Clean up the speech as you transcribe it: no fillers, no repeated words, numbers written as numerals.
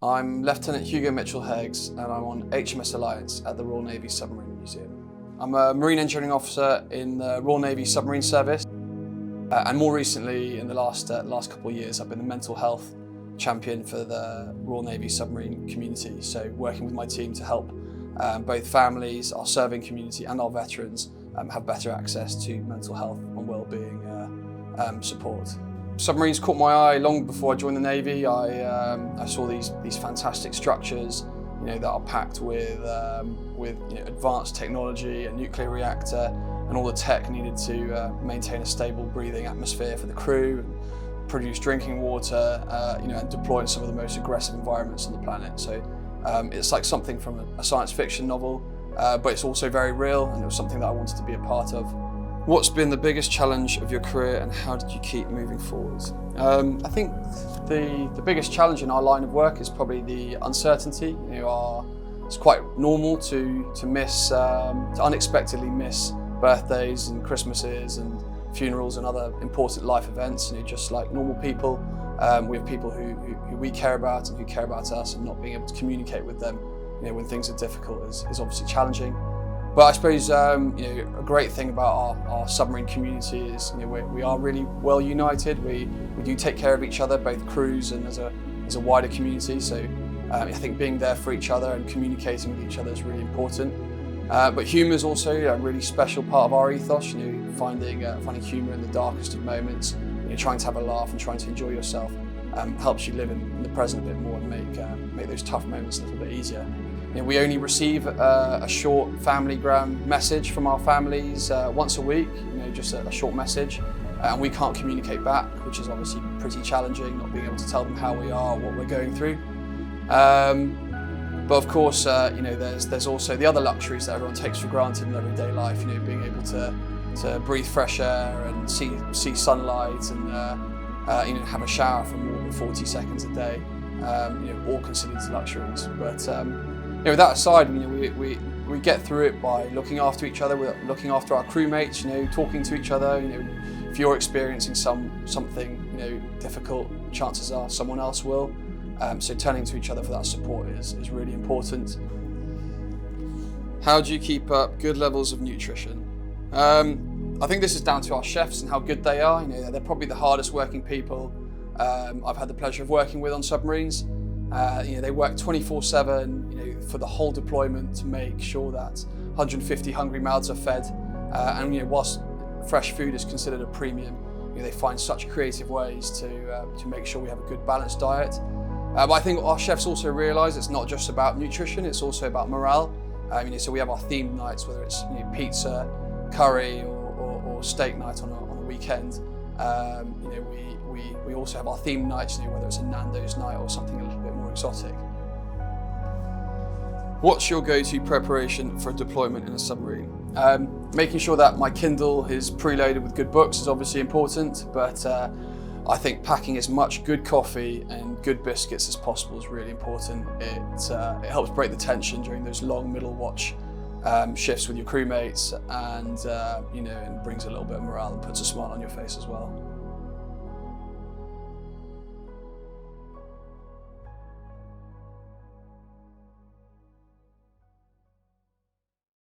I'm Lieutenant Hugo Mitchell-Heggs and I'm on HMS Alliance at the Royal Navy Submarine Museum. I'm a Marine Engineering Officer in the Royal Navy Submarine Service and more recently in the last couple of years I've been the mental health champion for the Royal Navy Submarine Community, so working with my team to help both families, our serving community and our veterans have better access to mental health and wellbeing support. Submarines caught my eye long before I joined the Navy. I saw these fantastic structures, that are packed with advanced technology, a nuclear reactor, and all the tech needed to maintain a stable breathing atmosphere for the crew, and produce drinking water, and deploy in some of the most aggressive environments on the planet. So it's like something from a science fiction novel, but it's also very real, and it was something that I wanted to be a part of. What's been the biggest challenge of your career and how did you keep moving forward? I think the biggest challenge in our line of work is probably the uncertainty. It's quite normal to unexpectedly miss birthdays and Christmases and funerals and other important life events. Just like normal people, we have people who we care about and who care about us, and not being able to communicate with them when things are difficult is obviously challenging. But I suppose a great thing about our submarine community is we are really well united. We do take care of each other, both crews and as a wider community. So I think being there for each other and communicating with each other is really important. But humour is also a really special part of our ethos. Finding humour in the darkest of moments, trying to have a laugh and trying to enjoy yourself helps you live in the present a bit more and make those tough moments a little bit easier. We only receive a short familygram message from our families once a week, just a short message, and we can't communicate back, which is obviously pretty challenging, not being able to tell them how we are, what we're going through. But of course, there's also the other luxuries that everyone takes for granted in everyday life, being able to breathe fresh air and see sunlight and have a shower for more than 40 seconds a day, all considered luxuries. But with that aside, we get through it by looking after each other, looking after our crewmates, talking to each other. If you're experiencing something difficult, chances are someone else will. So turning to each other for that support is really important. How do you keep up good levels of nutrition? I think this is down to our chefs and how good they are. They're probably the hardest working people I've had the pleasure of working with on submarines. They work 24/7, for the whole deployment to make sure that 150 hungry mouths are fed. And whilst fresh food is considered a premium, they find such creative ways to make sure we have a good balanced diet. But I think our chefs also realise it's not just about nutrition; it's also about morale. So we have our themed nights, whether it's pizza, curry, or steak night on a weekend. We also have our themed nights, whether it's a Nando's night or something a little bit more exotic. What's your go-to preparation for a deployment in a submarine? Making sure that my Kindle is preloaded with good books is obviously important, but I think packing as much good coffee and good biscuits as possible is really important. It helps break the tension during those long middle watch shifts with your crewmates, and and brings a little bit of morale and puts a smile on your face as well.